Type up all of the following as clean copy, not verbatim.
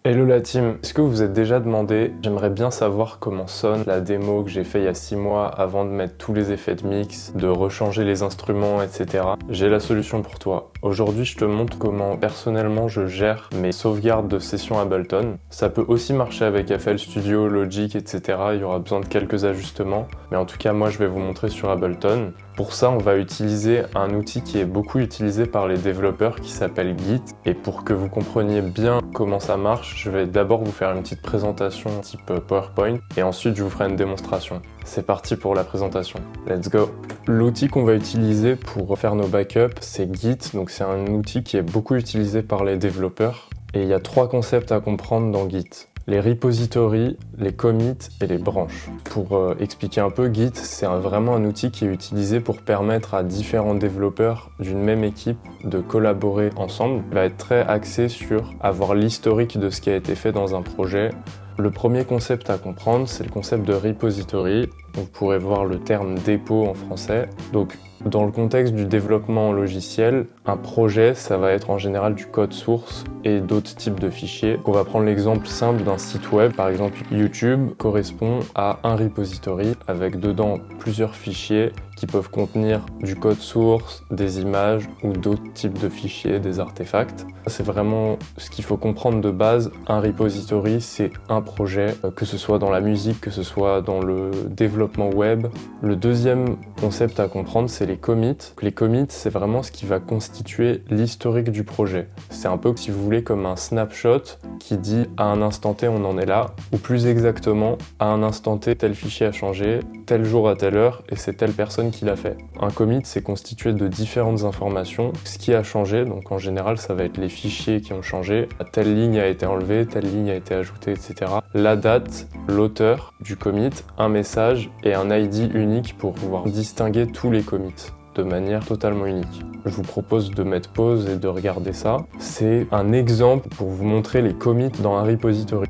Hello la team, est-ce que vous vous êtes déjà demandé, j'aimerais bien savoir comment sonne la démo que j'ai fait il y a 6 mois avant de mettre tous les effets de mix, de rechanger les instruments, etc. J'ai la solution pour toi. Aujourd'hui, je te montre comment personnellement je gère mes sauvegardes de sessions Ableton. Ça peut aussi marcher avec FL Studio, Logic, etc. Il y aura besoin de quelques ajustements, mais en tout cas, moi je vais vous montrer sur Ableton. Pour ça, on va utiliser un outil qui est beaucoup utilisé par les développeurs qui s'appelle Git. Et pour que vous compreniez bien comment ça marche, je vais d'abord vous faire une petite présentation type PowerPoint et ensuite je vous ferai une démonstration. C'est parti pour la présentation. Let's go! L'outil qu'on va utiliser pour faire nos backups, c'est Git. Donc c'est un outil qui est beaucoup utilisé par les développeurs. Et il y a 3 concepts à comprendre dans Git. Les repositories, les commits et les branches. Pour expliquer un peu, Git, c'est vraiment un outil qui est utilisé pour permettre à différents développeurs d'une même équipe de collaborer ensemble. Il va être très axé sur avoir l'historique de ce qui a été fait dans un projet. Le premier concept à comprendre, c'est le concept de repository. Vous pourrez voir le terme dépôt en français. Donc, dans le contexte du développement logiciel, un projet, ça va être en général du code source et d'autres types de fichiers. On va prendre l'exemple simple d'un site web. Par exemple, YouTube correspond à un repository avec dedans plusieurs fichiers qui peuvent contenir du code source, des images ou d'autres types de fichiers, des artefacts. C'est vraiment ce qu'il faut comprendre de base. Un repository, c'est un projet, que ce soit dans la musique, que ce soit dans le développement web. Le deuxième concept à comprendre, c'est les commits. Les commits, c'est vraiment ce qui va constituer l'historique du projet. C'est un peu, si vous voulez, comme un snapshot qui dit à un instant T, on en est là, ou plus exactement, à un instant T, tel fichier a changé, tel jour à telle heure, et c'est telle personne qui l'a fait. Un commit, c'est constitué de différentes informations. Ce qui a changé, donc en général, ça va être les fichiers qui ont changé. Telle ligne a été enlevée, telle ligne a été ajoutée, etc. La date, l'auteur du commit, un message et un ID unique pour pouvoir distinguer tous les commits de manière totalement unique. Je vous propose de mettre pause et de regarder ça. C'est un exemple pour vous montrer les commits dans un repository.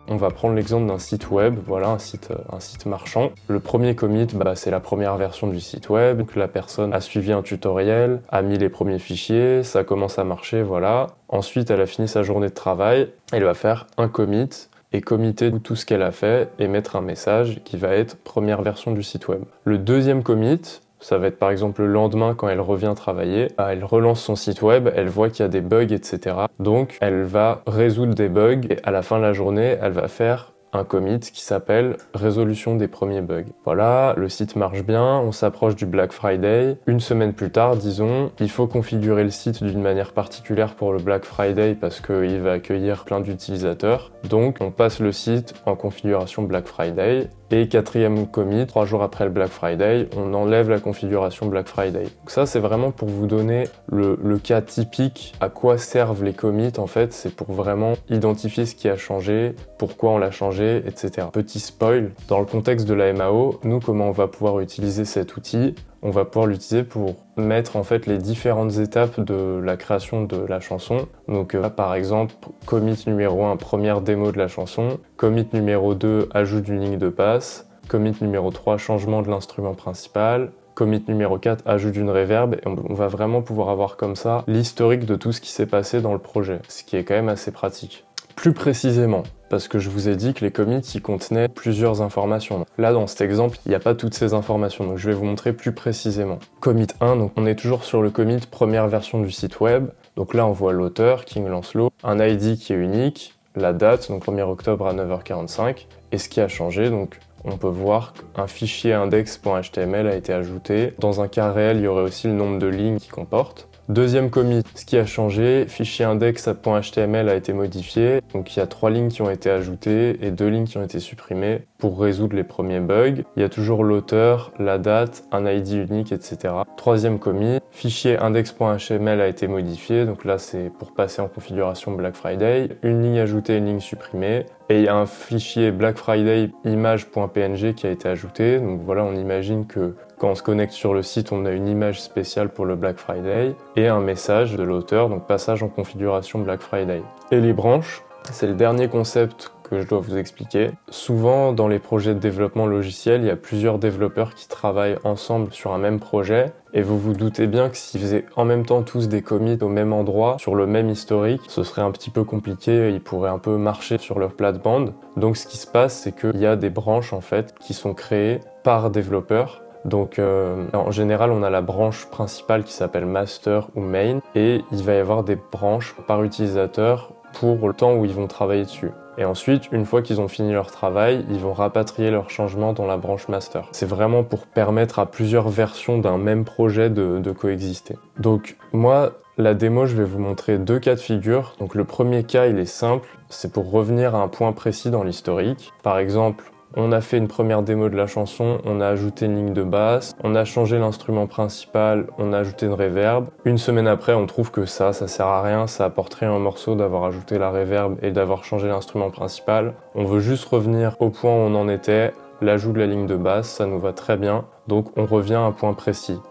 On va prendre l'exemple d'un site web, voilà, un site marchand. Le premier commit, c'est la première version du site web. Donc la personne a suivi un tutoriel, a mis les premiers fichiers, ça commence à marcher, voilà. Ensuite, elle a fini sa journée de travail, elle va faire un commit et committer tout ce qu'elle a fait et mettre un message qui va être première version du site web. Le deuxième commit, ça va être par exemple le lendemain quand elle revient travailler, elle relance son site web, elle voit qu'il y a des bugs, etc. Donc elle va résoudre des bugs et à la fin de la journée, elle va faire un commit qui s'appelle résolution des premiers bugs. Voilà, le site marche bien, on s'approche du Black Friday. Une semaine plus tard, disons, il faut configurer le site d'une manière particulière pour le Black Friday parce qu'il va accueillir plein d'utilisateurs. Donc on passe le site en configuration Black Friday. Et quatrième commit, 3 jours après le Black Friday, on enlève la configuration Black Friday. Donc ça, c'est vraiment pour vous donner le cas typique à quoi servent les commits. En fait, c'est pour vraiment identifier ce qui a changé, pourquoi on l'a changé, etc. Petit spoil, dans le contexte de la MAO, nous, comment on va pouvoir utiliser cet outil? On va pouvoir l'utiliser pour mettre en fait les différentes étapes de la création de la chanson. Donc par exemple, commit numéro 1, première démo de la chanson. Commit numéro 2, ajout d'une ligne de basse. Commit numéro 3, changement de l'instrument principal. Commit numéro 4, ajout d'une reverb. Et on va vraiment pouvoir avoir comme ça l'historique de tout ce qui s'est passé dans le projet, ce qui est quand même assez pratique. Plus précisément, parce que je vous ai dit que les commits y contenaient plusieurs informations. Là, dans cet exemple, il n'y a pas toutes ces informations, donc je vais vous montrer plus précisément. Commit 1, donc on est toujours sur le commit première version du site web. Donc là, on voit l'auteur, King Lancelot, un ID qui est unique, la date, donc 1er octobre à 9h45, et ce qui a changé, donc on peut voir qu'un fichier index.html a été ajouté. Dans un cas réel, il y aurait aussi le nombre de lignes qu'il comporte. Deuxième commit, ce qui a changé, fichier index.html a été modifié, donc il y a 3 lignes qui ont été ajoutées et 2 lignes qui ont été supprimées pour résoudre les premiers bugs. Il y a toujours l'auteur, la date, un ID unique, etc. Troisième commit, fichier index.html a été modifié, donc là c'est pour passer en configuration Black Friday, une ligne ajoutée, une ligne supprimée, et il y a un fichier Black Friday image.png qui a été ajouté, donc voilà, on imagine que quand on se connecte sur le site, on a une image spéciale pour le Black Friday et un message de l'auteur, donc passage en configuration Black Friday. Et les branches, c'est le dernier concept que je dois vous expliquer. Souvent, dans les projets de développement logiciel, il y a plusieurs développeurs qui travaillent ensemble sur un même projet. Et vous vous doutez bien que s'ils faisaient en même temps tous des commits au même endroit, sur le même historique, ce serait un petit peu compliqué, ils pourraient un peu marcher sur leur plate-bande. Donc ce qui se passe, c'est qu'il y a des branches en fait qui sont créées par développeurs. Donc en général, on a la branche principale qui s'appelle master ou main, et il va y avoir des branches par utilisateur pour le temps où ils vont travailler dessus. Et ensuite, une fois qu'ils ont fini leur travail, ils vont rapatrier leurs changements dans la branche master. C'est vraiment pour permettre à plusieurs versions d'un même projet de coexister. Donc moi, la démo, je vais vous montrer deux cas de figure. Donc le premier cas, il est simple, c'est pour revenir à un point précis dans l'historique. Par exemple, on a fait une première démo de la chanson, on a ajouté une ligne de basse, on a changé l'instrument principal, on a ajouté une reverb. Une semaine après, on trouve que ça sert à rien, ça apporte rien au morceau d'avoir ajouté la reverb et d'avoir changé l'instrument principal. On veut juste revenir au point où on en était, l'ajout de la ligne de basse, ça nous va très bien. Donc on revient à un point précis.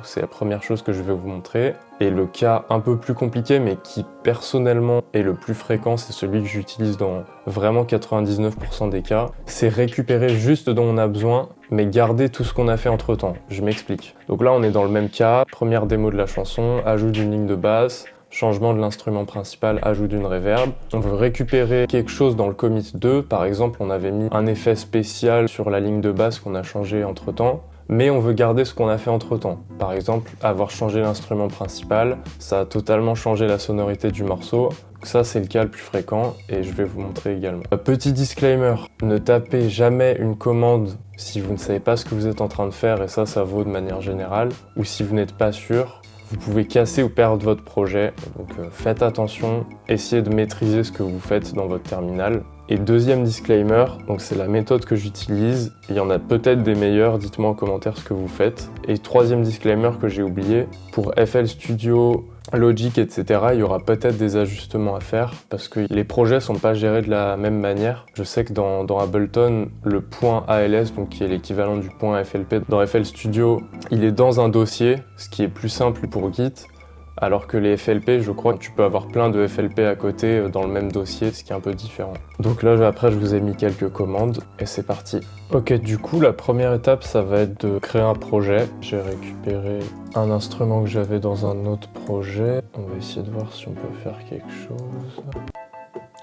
C'est la première chose que je vais vous montrer. Et le cas un peu plus compliqué, mais qui personnellement est le plus fréquent, c'est celui que j'utilise dans vraiment 99% des cas, c'est récupérer juste ce dont on a besoin, mais garder tout ce qu'on a fait entre temps. Je m'explique. Donc là, on est dans le même cas, première démo de la chanson, ajout d'une ligne de basse, changement de l'instrument principal, ajout d'une reverb. On veut récupérer quelque chose dans le commit 2, par exemple, on avait mis un effet spécial sur la ligne de basse qu'on a changé entre temps. Mais on veut garder ce qu'on a fait entre temps. Par exemple, avoir changé l'instrument principal, ça a totalement changé la sonorité du morceau. Ça, c'est le cas le plus fréquent et je vais vous montrer également. Petit disclaimer, ne tapez jamais une commande si vous ne savez pas ce que vous êtes en train de faire, et ça vaut de manière générale, ou si vous n'êtes pas sûr. Vous pouvez casser ou perdre votre projet, donc faites attention, essayez de maîtriser ce que vous faites dans votre terminal. Et deuxième disclaimer, donc c'est la méthode que j'utilise, il y en a peut-être des meilleures, dites-moi en commentaire ce que vous faites. Et troisième disclaimer que j'ai oublié, pour FL Studio, Logic, etc., il y aura peut-être des ajustements à faire parce que les projets sont pas gérés de la même manière. Je sais que dans Ableton, le point ALS, donc qui est l'équivalent du point FLP dans FL Studio, il est dans un dossier, ce qui est plus simple pour Git. Alors que les FLP, je crois que tu peux avoir plein de FLP à côté dans le même dossier, ce qui est un peu différent. Donc là, après, je vous ai mis quelques commandes et c'est parti. Ok, du coup, la première étape, ça va être de créer un projet. J'ai récupéré un instrument que j'avais dans un autre projet. On va essayer de voir si on peut faire quelque chose.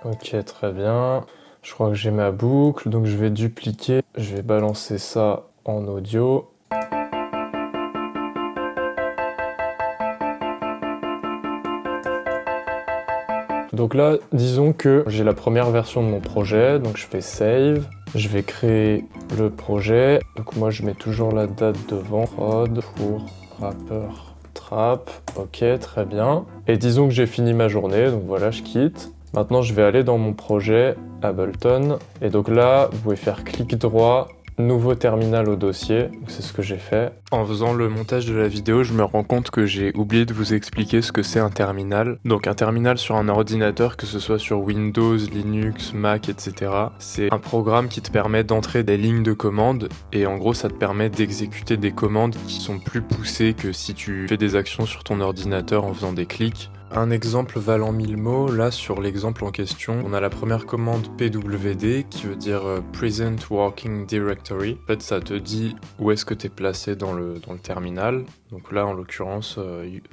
Ok, très bien. Je crois que j'ai ma boucle, donc je vais dupliquer. Je vais balancer ça en audio. Donc là, disons que j'ai la première version de mon projet, donc je fais save, je vais créer le projet, donc moi je mets toujours la date devant, prod pour rappeur trap, ok, très bien. Et disons que j'ai fini ma journée, donc voilà, je quitte. Maintenant je vais aller dans mon projet Ableton, et donc là, vous pouvez faire clic droit, nouveau terminal au dossier, c'est ce que j'ai fait. En faisant le montage de la vidéo, je me rends compte que j'ai oublié de vous expliquer ce que c'est un terminal. Donc un terminal sur un ordinateur, que ce soit sur Windows, Linux, Mac, etc. C'est un programme qui te permet d'entrer des lignes de commande et en gros ça te permet d'exécuter des commandes qui sont plus poussées que si tu fais des actions sur ton ordinateur en faisant des clics. Un exemple valant 1000 mots, là sur l'exemple en question, on a la première commande PWD qui veut dire Present Working Directory. En fait ça te dit où est-ce que tu es placé dans le terminal. Donc là en l'occurrence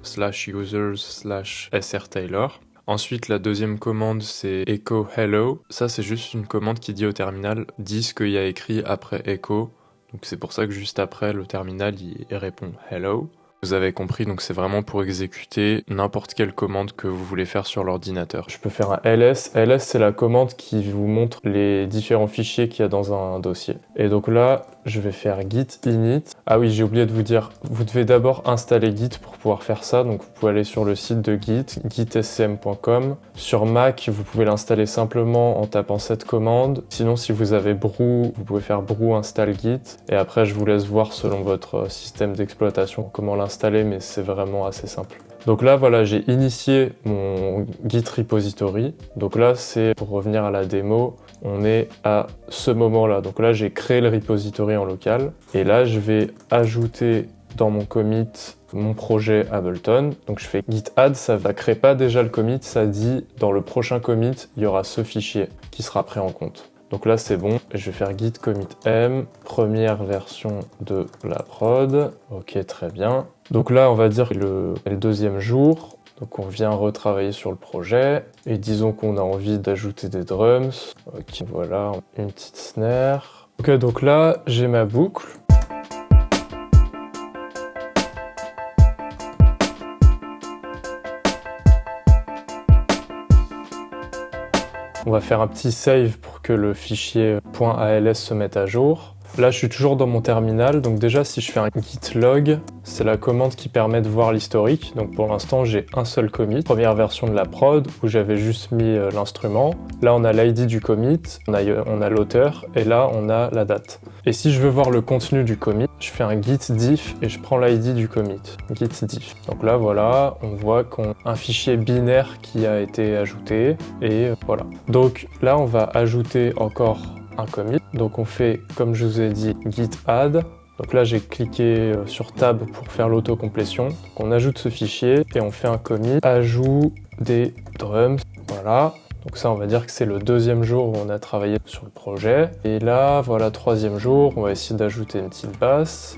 /users/srtaylor. Ensuite la deuxième commande c'est echo hello. Ça c'est juste une commande qui dit au terminal dis ce qu'il y a écrit après echo. Donc c'est pour ça que juste après le terminal il répond hello. Vous avez compris, donc c'est vraiment pour exécuter n'importe quelle commande que vous voulez faire sur l'ordinateur. Je peux faire un ls. ls, c'est la commande qui vous montre les différents fichiers qu'il y a dans un dossier. Et donc là, je vais faire git init. Ah oui, j'ai oublié de vous dire, vous devez d'abord installer Git pour pouvoir faire ça. Donc vous pouvez aller sur le site de Git, gitscm.com. Sur Mac, vous pouvez l'installer simplement en tapant cette commande. Sinon, si vous avez brew, vous pouvez faire brew install git. Et après, je vous laisse voir selon votre système d'exploitation comment l'installer, mais c'est vraiment assez simple. Donc là, voilà, j'ai initié mon Git repository. Donc là, c'est pour revenir à la démo, on est à ce moment-là. Donc là, j'ai créé le repository en local. Et là, je vais ajouter dans mon commit mon projet Ableton. Donc je fais git add, ça ne crée pas déjà le commit, ça dit dans le prochain commit, il y aura ce fichier qui sera pris en compte. Donc là c'est bon, je vais faire git commit m, première version de la prod. Ok, très bien. Donc là on va dire le deuxième jour. Donc on vient retravailler sur le projet et disons qu'on a envie d'ajouter des drums. Ok, voilà, une petite snare. Ok, donc là j'ai ma boucle. On va faire un petit save pour que le fichier .als se mette à jour. Là, je suis toujours dans mon terminal, donc déjà, si je fais un git log, c'est la commande qui permet de voir l'historique. Donc pour l'instant, j'ai un seul commit, première version de la prod, où j'avais juste mis l'instrument. Là, on a l'ID du commit, on a l'auteur, et là, on a la date. Et si je veux voir le contenu du commit, je fais un git diff et je prends l'ID du commit, git diff. Donc là, voilà, on voit qu'on a un fichier binaire qui a été ajouté, et voilà. Donc là, on va ajouter encore un commit. Donc on fait, comme je vous ai dit, git add. Donc là, j'ai cliqué sur tab pour faire l'autocomplétion. On ajoute ce fichier et on fait un commit ajout des drums. Voilà. Donc ça, on va dire que c'est le deuxième jour où on a travaillé sur le projet. Et là, voilà, troisième jour, on va essayer d'ajouter une petite basse.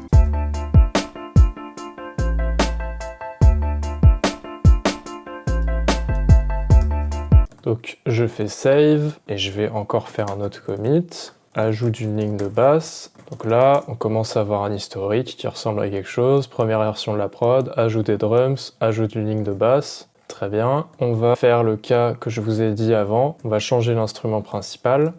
Donc je fais save et je vais encore faire un autre commit, ajout d'une ligne de basse. Donc là, on commence à avoir un historique qui ressemble à quelque chose. Première version de la prod, ajout des drums, ajout d'une ligne de basse. Très bien. On va faire le cas que je vous ai dit avant. On va changer l'instrument principal.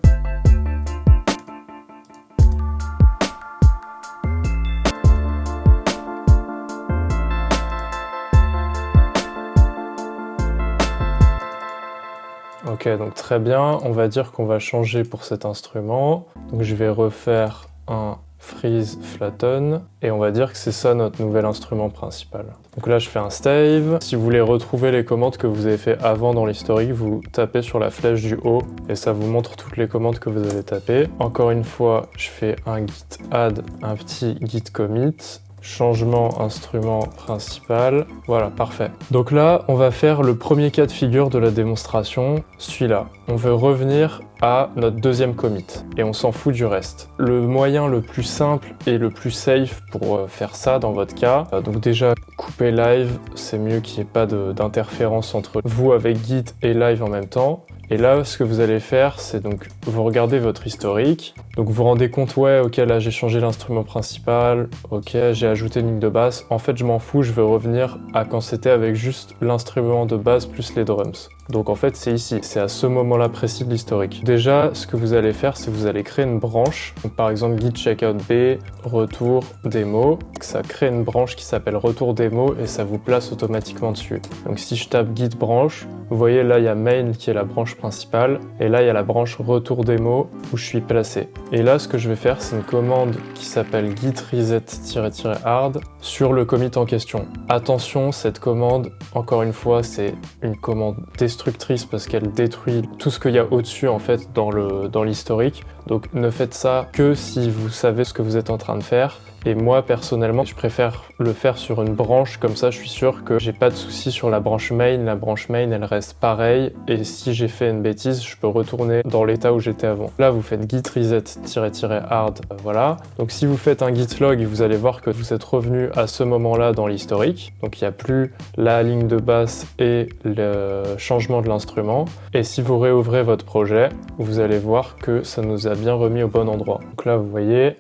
Ok, donc très bien, on va dire qu'on va changer pour cet instrument. Donc je vais refaire un freeze flatten et on va dire que c'est ça notre nouvel instrument principal. Donc là je fais un save. Si vous voulez retrouver les commandes que vous avez fait avant dans l'historique, vous tapez sur la flèche du haut et ça vous montre toutes les commandes que vous avez tapées. Encore une fois, je fais un git add, un petit git commit. Changement instrument principal, voilà, parfait. Donc là, on va faire le premier cas de figure de la démonstration, celui-là. On veut revenir à notre deuxième commit et on s'en fout du reste. Le moyen le plus simple et le plus safe pour faire ça dans votre cas, donc déjà couper live, c'est mieux qu'il n'y ait pas d'interférence entre vous avec Git et live en même temps. Et là, ce que vous allez faire, c'est donc vous regardez votre historique. Donc vous vous rendez compte, ouais, ok, là j'ai changé l'instrument principal, ok, j'ai ajouté une ligne de basse. En fait, je m'en fous, je veux revenir à quand c'était avec juste l'instrument de base plus les drums. Donc en fait, c'est ici, c'est à ce moment-là précis de l'historique. Déjà, ce que vous allez faire, c'est que vous allez créer une branche. Donc, par exemple, git checkout B, retour démo. Ça crée une branche qui s'appelle retour démo et ça vous place automatiquement dessus. Donc si je tape git branche, vous voyez là, il y a main qui est la branche principale et là, il y a la branche retour démo où je suis placé. Et là, ce que je vais faire, c'est une commande qui s'appelle git reset-hard sur le commit en question. Attention, cette commande, encore une fois, c'est une commande destructrice parce qu'elle détruit tout ce qu'il y a au-dessus en fait dans l'historique. Donc ne faites ça que si vous savez ce que vous êtes en train de faire. Et moi personnellement, je préfère le faire sur une branche, comme ça je suis sûr que j'ai pas de soucis sur la branche main. La branche main elle reste pareille et si j'ai fait une bêtise, je peux retourner dans l'état où j'étais avant. Là vous faites git reset-hard, voilà. Donc si vous faites un git log, vous allez voir que vous êtes revenu à ce moment-là dans l'historique. Donc il n'y a plus la ligne de basse et le changement de l'instrument. Et si vous réouvrez votre projet, vous allez voir que ça nous a bien remis au bon endroit. Donc là vous voyez,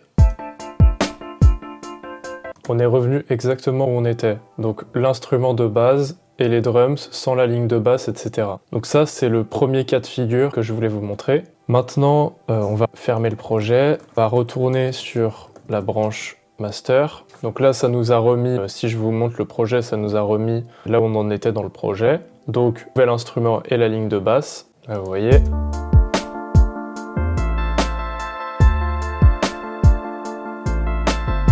on est revenu exactement où on était. Donc l'instrument de base et les drums sans la ligne de basse, etc. Donc ça, c'est le premier cas de figure que je voulais vous montrer. Maintenant, on va fermer le projet, on va retourner sur la branche master. Donc là, ça nous a remis, si je vous montre le projet, ça nous a remis là où on en était dans le projet. Donc, nouvel instrument et la ligne de basse. Là, vous voyez.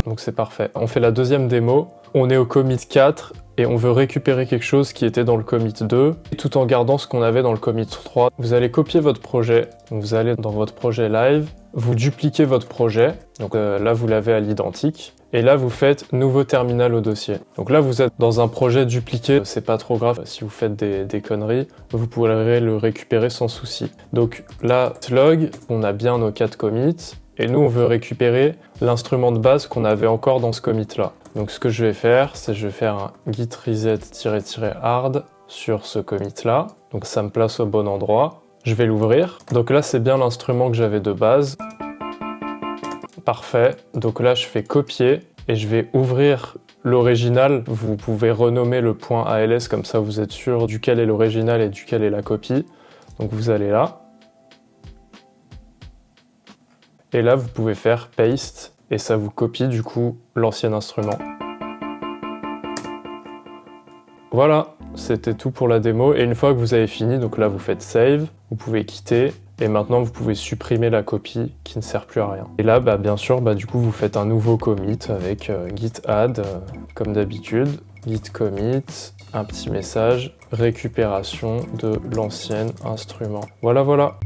Donc c'est parfait. On fait la deuxième démo, on est au commit 4 et on veut récupérer quelque chose qui était dans le commit 2 tout en gardant ce qu'on avait dans le commit 3. Vous allez copier votre projet, vous allez dans votre projet live, vous dupliquez votre projet, donc là vous l'avez à l'identique Et là, vous faites nouveau terminal au dossier. Donc là, vous êtes dans un projet dupliqué, c'est pas trop grave. Si vous faites des conneries, vous pourrez le récupérer sans souci. Donc là, log, on a bien nos 4 commits. Et nous, on veut récupérer l'instrument de base qu'on avait encore dans ce commit-là. Donc ce que je vais faire, c'est je vais faire un git reset-hard sur ce commit-là. Donc ça me place au bon endroit. Je vais l'ouvrir. Donc là, c'est bien l'instrument que j'avais de base. Parfait. Donc là, je fais copier et je vais ouvrir l'original. Vous pouvez renommer le point .als, comme ça vous êtes sûr duquel est l'original et duquel est la copie. Donc vous allez là. Et là, vous pouvez faire paste et ça vous copie du coup l'ancien instrument. Voilà, c'était tout pour la démo. Et une fois que vous avez fini, donc là vous faites save, vous pouvez quitter et maintenant vous pouvez supprimer la copie qui ne sert plus à rien. Et là, bien sûr, du coup vous faites un nouveau commit avec git add comme d'habitude, git commit, un petit message, récupération de l'ancien instrument. Voilà.